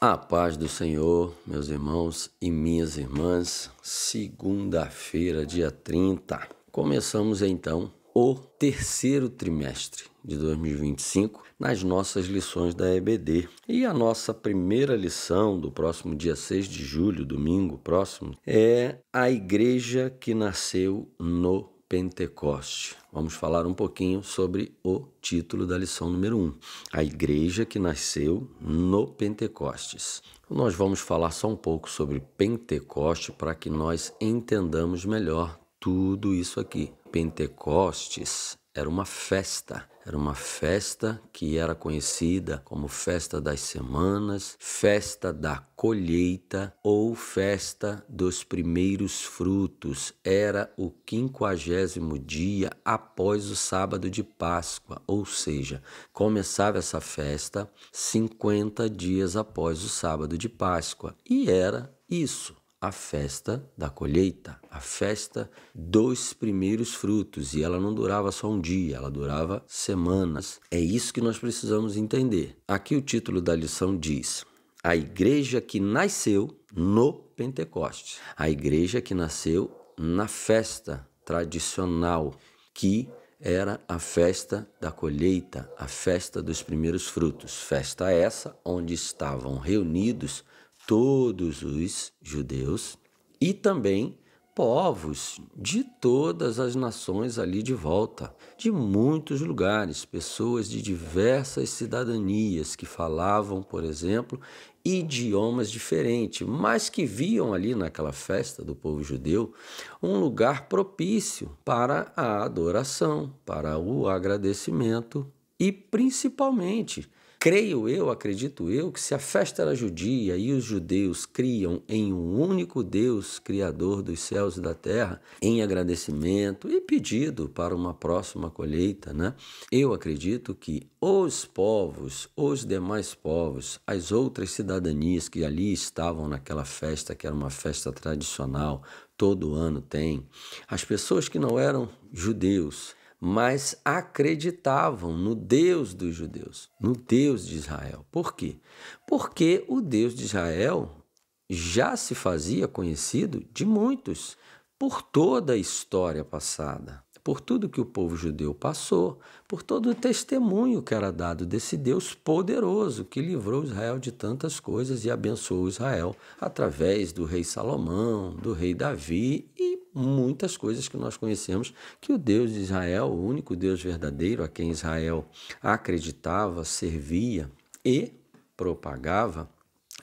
A paz do Senhor, meus irmãos e minhas irmãs, segunda-feira, dia 30. Começamos então o terceiro trimestre de 2025 nas nossas lições da EBD. E a nossa primeira lição do próximo dia 6 de julho, domingo próximo, é a igreja que nasceu no Pentecoste. Vamos falar um pouquinho sobre o título da lição número 1, a igreja que nasceu no Pentecostes. Nós vamos falar só um pouco sobre Pentecoste para que nós entendamos melhor tudo isso aqui. Pentecostes era uma festa que era conhecida como festa das semanas, festa da colheita ou festa dos primeiros frutos. Era o 50º dia após o sábado de Páscoa, ou seja, começava essa festa 50 dias após o sábado de Páscoa. E era isso, a festa da colheita, a festa dos primeiros frutos. E ela não durava só um dia, ela durava semanas. É isso que nós precisamos entender. Aqui o título da lição diz: a igreja que nasceu no Pentecostes. A igreja que nasceu na festa tradicional, que era a festa da colheita, a festa dos primeiros frutos. Festa essa onde estavam reunidos todos os judeus e também povos de todas as nações ali de volta, de muitos lugares, pessoas de diversas cidadanias que falavam, por exemplo, idiomas diferentes, mas que viam ali naquela festa do povo judeu um lugar propício para a adoração, para o agradecimento e principalmente, creio eu, acredito eu, que se a festa era judia e os judeus criam em um único Deus, Criador dos céus e da terra, em agradecimento e pedido para uma próxima colheita, né? Eu acredito que os povos, os demais povos, as outras cidadanias que ali estavam naquela festa, que era uma festa tradicional, todo ano tem, as pessoas que não eram judeus, mas acreditavam no Deus dos judeus, no Deus de Israel. Por quê? Porque o Deus de Israel já se fazia conhecido de muitos, por toda a história passada, por tudo que o povo judeu passou, por todo o testemunho que era dado desse Deus poderoso que livrou Israel de tantas coisas e abençoou Israel através do rei Salomão, do rei Davi e muitas coisas que nós conhecemos que o Deus de Israel, o único Deus verdadeiro a quem Israel acreditava, servia e propagava,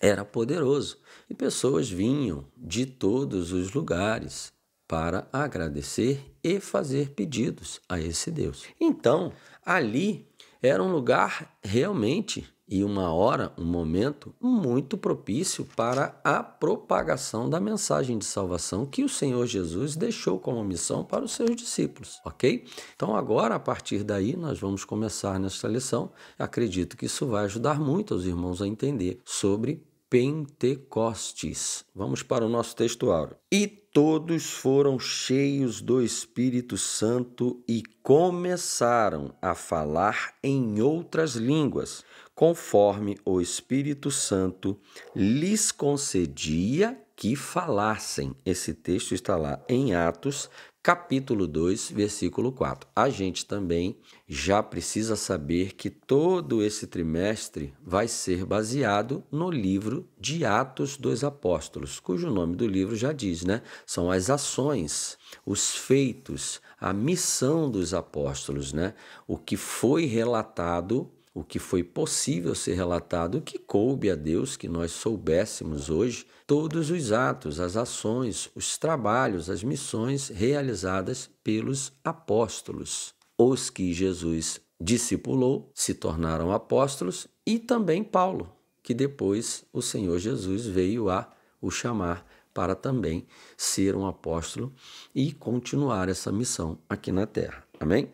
era poderoso. E pessoas vinham de todos os lugares para agradecer e fazer pedidos a esse Deus. Então, ali era um lugar realmente e uma hora, um momento muito propício para a propagação da mensagem de salvação que o Senhor Jesus deixou como missão para os seus discípulos, ok? Então agora, a partir daí, nós vamos começar nesta lição. Acredito que isso vai ajudar muito os irmãos a entender sobre Pentecostes. Vamos para o nosso textuário. E todos foram cheios do Espírito Santo e começaram a falar em outras línguas, conforme o Espírito Santo lhes concedia que falassem. Esse texto está lá em Atos, capítulo 2, versículo 4. A gente também já precisa saber que todo esse trimestre vai ser baseado no livro de Atos dos Apóstolos, cujo nome do livro já diz, né? São as ações, os feitos, a missão dos apóstolos, né? O que foi relatado, o que foi possível ser relatado, o que coube a Deus que nós soubéssemos hoje, todos os atos, as ações, os trabalhos, as missões realizadas pelos apóstolos. Os que Jesus discipulou se tornaram apóstolos e também Paulo, que depois o Senhor Jesus veio a o chamar para também ser um apóstolo e continuar essa missão aqui na terra. Amém?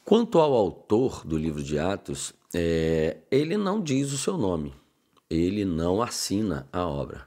Quanto ao autor do livro de Atos, ele não diz o seu nome, ele não assina a obra.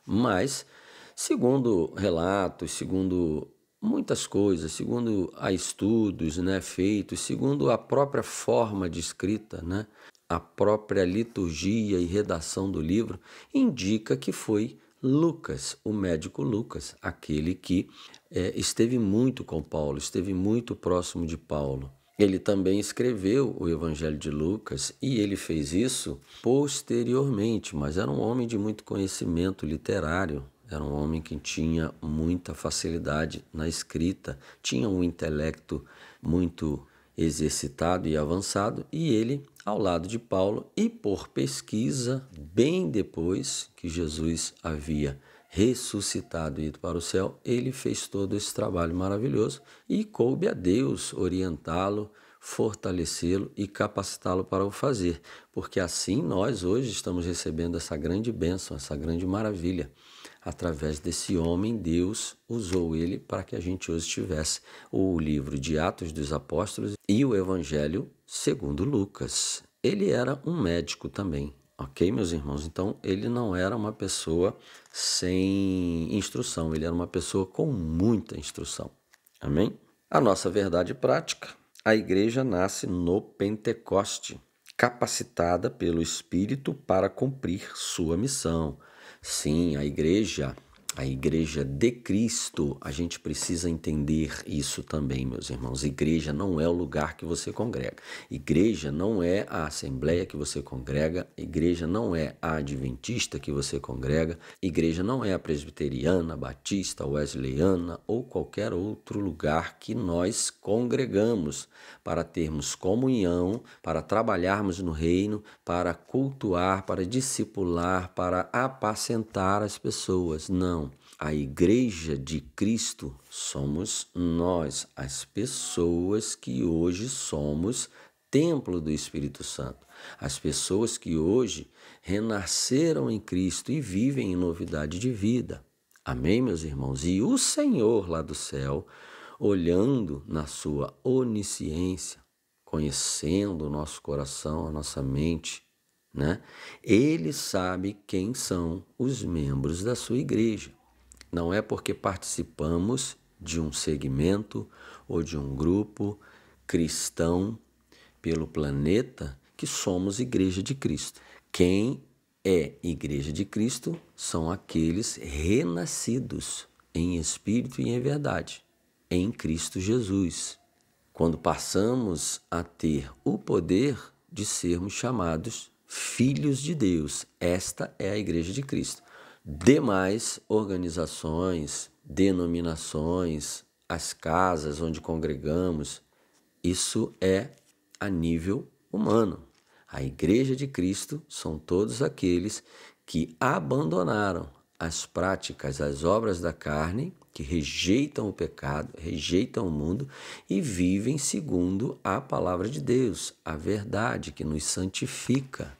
Mas, segundo relatos, segundo muitas coisas, segundo a estudos, né, feitos, segundo a própria forma de escrita, né, a própria liturgia e redação do livro indica que foi Lucas, o médico Lucas, aquele que esteve muito com Paulo, esteve muito próximo de Paulo. Ele também escreveu o Evangelho de Lucas e ele fez isso posteriormente, mas era um homem de muito conhecimento literário, era um homem que tinha muita facilidade na escrita, tinha um intelecto muito exercitado e avançado, e ele, ao lado de Paulo, e por pesquisa, bem depois que Jesus havia ressuscitado e ido para o céu, ele fez todo esse trabalho maravilhoso e coube a Deus orientá-lo, fortalecê-lo e capacitá-lo para o fazer, porque assim nós hoje estamos recebendo essa grande bênção, essa grande maravilha. Através desse homem, Deus usou ele para que a gente hoje tivesse o livro de Atos dos Apóstolos e o Evangelho segundo Lucas. Ele era um médico também, ok, meus irmãos? Então, ele não era uma pessoa sem instrução, ele era uma pessoa com muita instrução, amém? A nossa verdade prática, a igreja nasce no Pentecoste, capacitada pelo Espírito para cumprir sua missão. Sim, a igreja de Cristo, a gente precisa entender isso também, meus irmãos. Igreja não é o lugar que você congrega. Igreja não é a assembleia que você congrega. Igreja não é a adventista que você congrega. Igreja não é a presbiteriana, batista, wesleyana ou qualquer outro lugar que nós congregamos para termos comunhão, para trabalharmos no reino, para cultuar, para discipular, para apacentar as pessoas. Não. A igreja de Cristo somos nós, as pessoas que hoje somos templo do Espírito Santo. As pessoas que hoje renasceram em Cristo e vivem em novidade de vida. Amém, meus irmãos? E o Senhor lá do céu, olhando na sua onisciência, conhecendo o nosso coração, a nossa mente, né? Ele sabe quem são os membros da sua igreja. Não é porque participamos de um segmento ou de um grupo cristão pelo planeta que somos igreja de Cristo. Quem é igreja de Cristo são aqueles renascidos em espírito e em verdade, em Cristo Jesus. Quando passamos a ter o poder de sermos chamados filhos de Deus, esta é a igreja de Cristo. Demais organizações, denominações, as casas onde congregamos, isso é a nível humano. A igreja de Cristo são todos aqueles que abandonaram as práticas, as obras da carne, que rejeitam o pecado, rejeitam o mundo e vivem segundo a palavra de Deus, a verdade que nos santifica,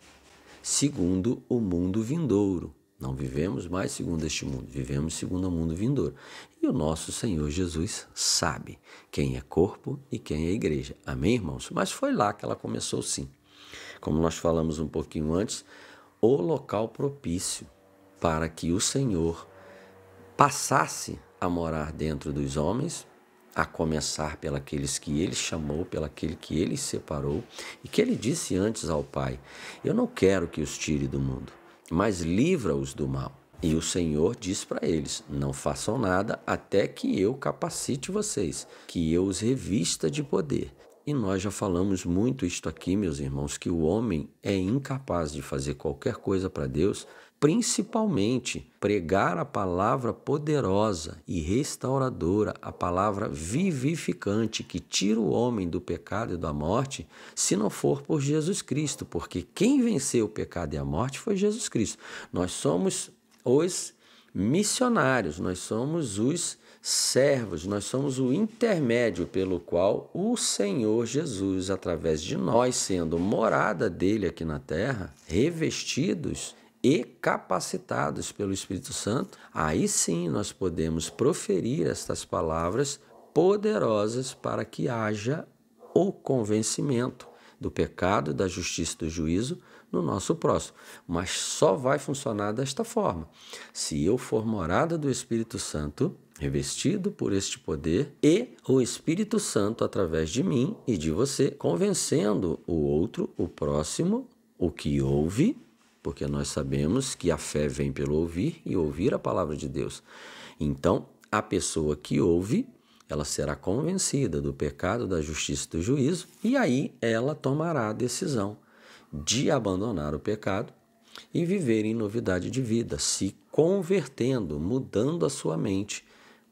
segundo o mundo vindouro. Não vivemos mais segundo este mundo, vivemos segundo o mundo vindouro. E o nosso Senhor Jesus sabe quem é corpo e quem é igreja. Amém, irmãos? Mas foi lá que ela começou sim. Como nós falamos um pouquinho antes, o local propício para que o Senhor passasse a morar dentro dos homens, a começar pelos que ele chamou, pelaquele que ele separou, e que ele disse antes ao Pai: eu não quero que os tire do mundo, mas livra-os do mal. E o Senhor diz para eles: não façam nada até que eu capacite vocês, que eu os revista de poder. E nós já falamos muito isto aqui, meus irmãos, que o homem é incapaz de fazer qualquer coisa para Deus, principalmente pregar a palavra poderosa e restauradora, a palavra vivificante que tira o homem do pecado e da morte, se não for por Jesus Cristo, porque quem venceu o pecado e a morte foi Jesus Cristo. Nós somos os missionários, nós somos os servos, nós somos o intermédio pelo qual o Senhor Jesus, através de nós, sendo morada dele aqui na terra, revestidos e capacitados pelo Espírito Santo, aí sim nós podemos proferir estas palavras poderosas para que haja o convencimento do pecado, da justiça e do juízo no nosso próximo. Mas só vai funcionar desta forma: se eu for morada do Espírito Santo, revestido por este poder, e o Espírito Santo, através de mim e de você, convencendo o outro, o próximo, o que ouve, porque nós sabemos que a fé vem pelo ouvir e ouvir a palavra de Deus. Então, a pessoa que ouve, ela será convencida do pecado, da justiça e do juízo, e aí ela tomará a decisão de abandonar o pecado e viver em novidade de vida, se convertendo, mudando a sua mente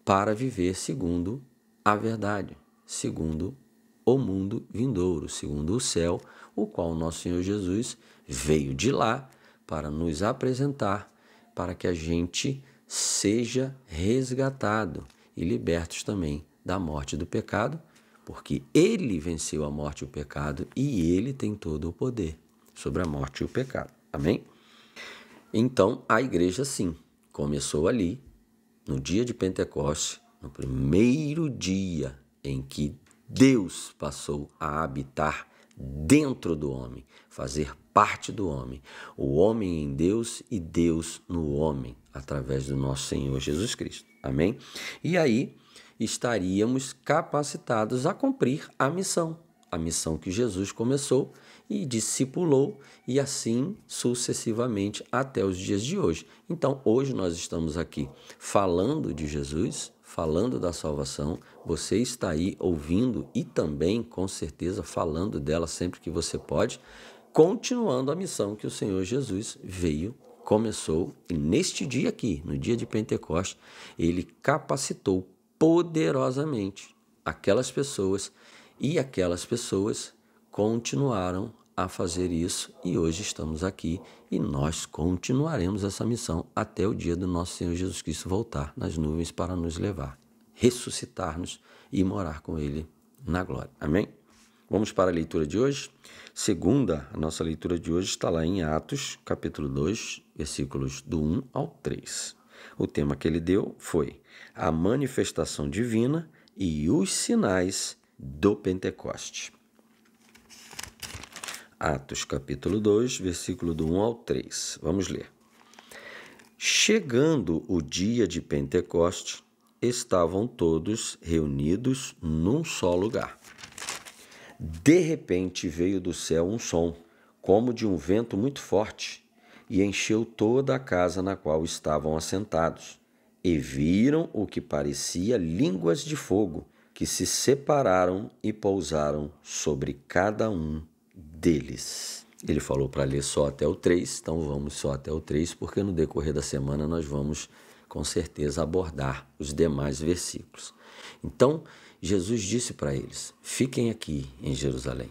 para viver segundo a verdade, segundo o mundo vindouro, segundo o céu, o qual nosso Senhor Jesus veio de lá para nos apresentar, para que a gente seja resgatado e libertos também da morte do pecado, porque Ele venceu a morte e o pecado e Ele tem todo o poder sobre a morte e o pecado. Amém? Então, a igreja, sim, começou ali, no dia de Pentecostes, no primeiro dia em que Deus passou a habitar dentro do homem, fazer parte do homem. O homem em Deus e Deus no homem, através do nosso Senhor Jesus Cristo. Amém? E aí estaríamos capacitados a cumprir a missão que Jesus começou e discipulou, e assim sucessivamente até os dias de hoje. Então, hoje nós estamos aqui falando de Jesus, falando da salvação, você está aí ouvindo e também, com certeza, falando dela sempre que você pode, continuando a missão que o Senhor Jesus veio, começou, e neste dia aqui, no dia de Pentecostes, ele capacitou poderosamente aquelas pessoas, e aquelas pessoas continuaram a fazer isso, e hoje estamos aqui e nós continuaremos essa missão até o dia do nosso Senhor Jesus Cristo voltar nas nuvens para nos levar, ressuscitar-nos e morar com Ele na glória. Amém? Vamos para a leitura de hoje? A nossa leitura de hoje está lá em Atos, capítulo 2, versículos do 1 ao 3. O tema que ele deu foi a manifestação divina e os sinais do Pentecoste. Atos, capítulo 2, versículo do 1 ao 3. Vamos ler. Chegando o dia de Pentecoste, estavam todos reunidos num só lugar. De repente veio do céu um som, como de um vento muito forte, e encheu toda a casa na qual estavam assentados. E viram o que parecia línguas de fogo, que se separaram e pousaram sobre cada um deles. Ele falou para ler só até o 3, então vamos só até o 3, porque no decorrer da semana nós vamos, com certeza, abordar os demais versículos. Então, Jesus disse para eles, fiquem aqui em Jerusalém.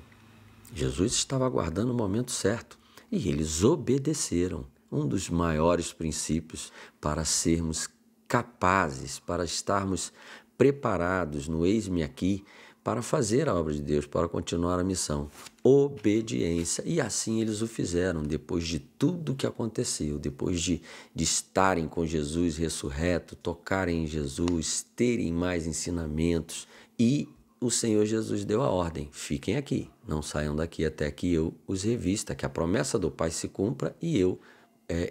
Jesus estava aguardando o momento certo e eles obedeceram. Um dos maiores princípios para sermos capazes, para estarmos preparados no eis-me aqui, para fazer a obra de Deus, para continuar a missão. Obediência. E assim eles o fizeram, depois de tudo que aconteceu, depois de estarem com Jesus ressurreto, tocarem em Jesus, terem mais ensinamentos, e o Senhor Jesus deu a ordem, fiquem aqui, não saiam daqui até que eu os revista, que a promessa do Pai se cumpra e eu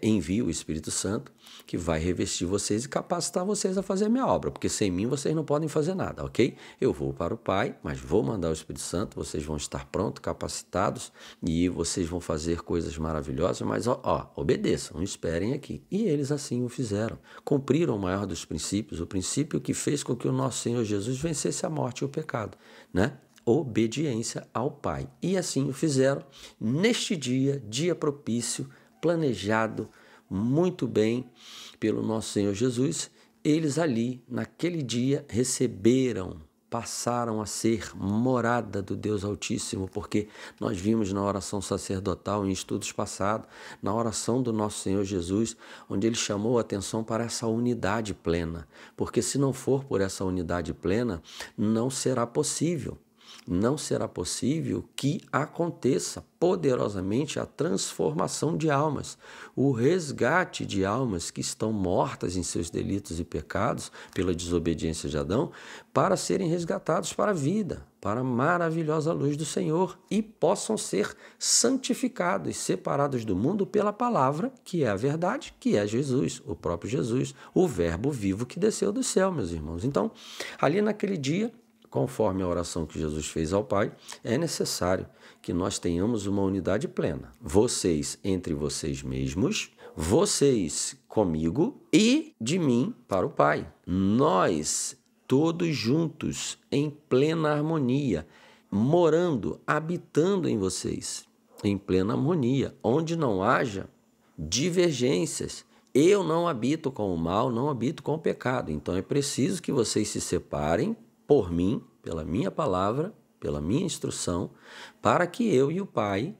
envio o Espírito Santo, que vai revestir vocês e capacitar vocês a fazer a minha obra, porque sem mim vocês não podem fazer nada, ok? Eu vou para o Pai, mas vou mandar o Espírito Santo, vocês vão estar prontos, capacitados, e vocês vão fazer coisas maravilhosas, mas obedeçam, não esperem aqui. E eles assim o fizeram, cumpriram o maior dos princípios, o princípio que fez com que o nosso Senhor Jesus vencesse a morte e o pecado, né? Obediência ao Pai. E assim o fizeram neste dia propício, planejado muito bem pelo nosso Senhor Jesus. Eles ali, naquele dia, passaram a ser morada do Deus Altíssimo, porque nós vimos na oração sacerdotal, em estudos passados, na oração do nosso Senhor Jesus, onde ele chamou a atenção para essa unidade plena, porque se não for por essa unidade plena, não será possível que aconteça poderosamente a transformação de almas, o resgate de almas que estão mortas em seus delitos e pecados pela desobediência de Adão, para serem resgatados para a vida, para a maravilhosa luz do Senhor e possam ser santificados, separados do mundo pela palavra, que é a verdade, que é Jesus, o próprio Jesus, o verbo vivo que desceu do céu, meus irmãos. Então, ali naquele dia, conforme a oração que Jesus fez ao Pai, é necessário que nós tenhamos uma unidade plena. Vocês entre vocês mesmos, vocês comigo e de mim para o Pai. Nós todos juntos, em plena harmonia, morando, habitando em vocês, em plena harmonia, onde não haja divergências. Eu não habito com o mal, não habito com o pecado. Então é preciso que vocês se separem por mim, pela minha palavra, pela minha instrução, para que eu e o Pai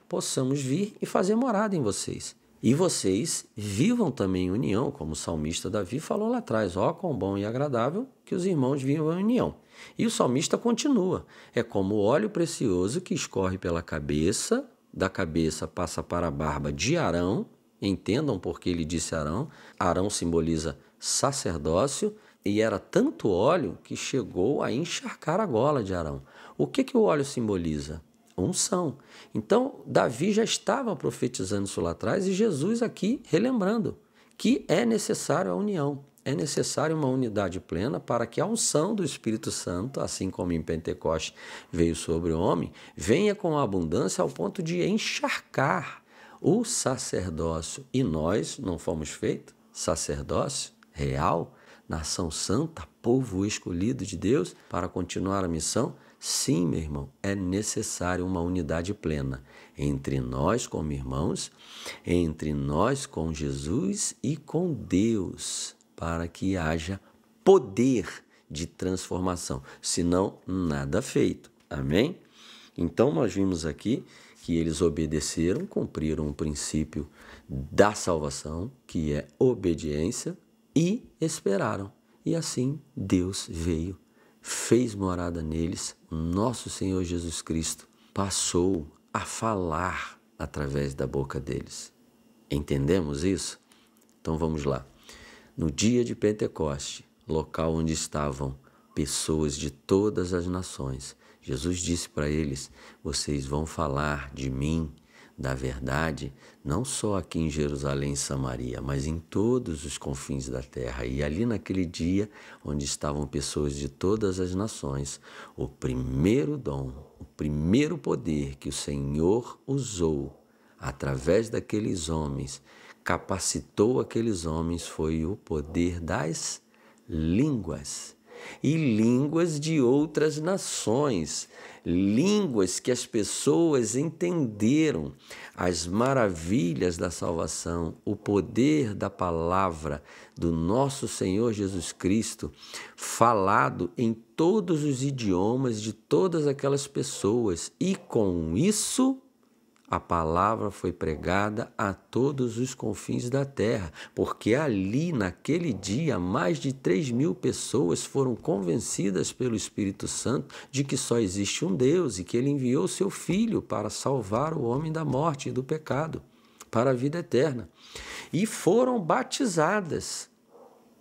possamos vir e fazer morada em vocês. E vocês vivam também em união, como o salmista Davi falou lá atrás, ó, quão bom e agradável que os irmãos vivam em união. E o salmista continua, é como o óleo precioso que escorre pela cabeça, da cabeça passa para a barba de Arão, entendam porque ele disse Arão, Arão simboliza sacerdócio, e era tanto óleo que chegou a encharcar a gola de Arão. O que o óleo simboliza? Unção. Então, Davi já estava profetizando isso lá atrás e Jesus aqui relembrando que é necessário a união, é necessário uma unidade plena para que a unção do Espírito Santo, assim como em Pentecostes veio sobre o homem, venha com abundância ao ponto de encharcar o sacerdócio. E nós não fomos feitos sacerdócio real, nação santa, povo escolhido de Deus para continuar a missão? Sim, meu irmão, é necessário uma unidade plena entre nós como irmãos, entre nós com Jesus e com Deus, para que haja poder de transformação, senão nada feito. Amém? Então nós vimos aqui que eles obedeceram, cumpriram o princípio da salvação, que é obediência, e esperaram. E assim Deus veio, fez morada neles, nosso Senhor Jesus Cristo passou a falar através da boca deles. Entendemos isso? Então vamos lá. No dia de Pentecoste, local onde estavam pessoas de todas as nações, Jesus disse para eles, vocês vão falar de mim, da verdade, não só aqui em Jerusalém e Samaria, mas em todos os confins da terra. E ali naquele dia, onde estavam pessoas de todas as nações, o primeiro dom, o primeiro poder que o Senhor usou através daqueles homens, capacitou aqueles homens, foi o poder das línguas. E línguas de outras nações, línguas que as pessoas entenderam as maravilhas da salvação, o poder da palavra do nosso Senhor Jesus Cristo, falado em todos os idiomas de todas aquelas pessoas. E com isso, a palavra foi pregada a todos os confins da terra, porque ali, naquele dia, mais de 3.000 pessoas foram convencidas pelo Espírito Santo de que só existe um Deus e que ele enviou seu Filho para salvar o homem da morte e do pecado, para a vida eterna. E foram batizadas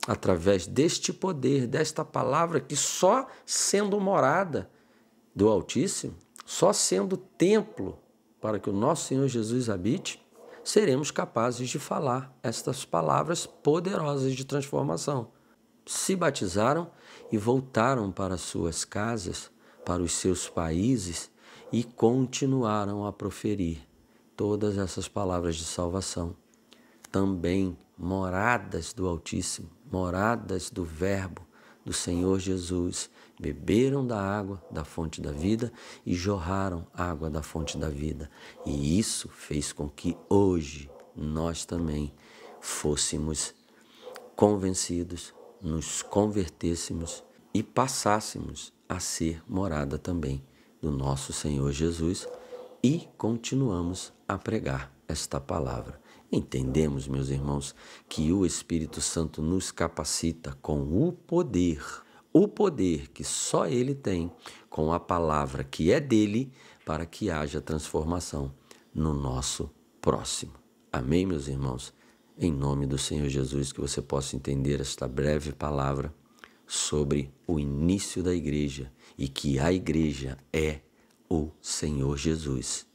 através deste poder, desta palavra que só sendo morada do Altíssimo, só sendo templo para que o nosso Senhor Jesus habite, seremos capazes de falar estas palavras poderosas de transformação. Se batizaram e voltaram para suas casas, para os seus países e continuaram a proferir todas essas palavras de salvação. Também moradas do Altíssimo, moradas do Verbo, do Senhor Jesus, beberam da água da fonte da vida e jorraram água da fonte da vida. E isso fez com que hoje nós também fôssemos convencidos, nos convertêssemos e passássemos a ser morada também do nosso Senhor Jesus e continuamos a pregar esta palavra. Entendemos, meus irmãos, que o Espírito Santo nos capacita com o poder que só Ele tem, com a palavra que é dele, para que haja transformação no nosso próximo. Amém, meus irmãos? Em nome do Senhor Jesus, que você possa entender esta breve palavra sobre o início da igreja e que a igreja é o Senhor Jesus,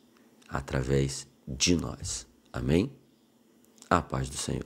através de nós. Amém? A paz do Senhor.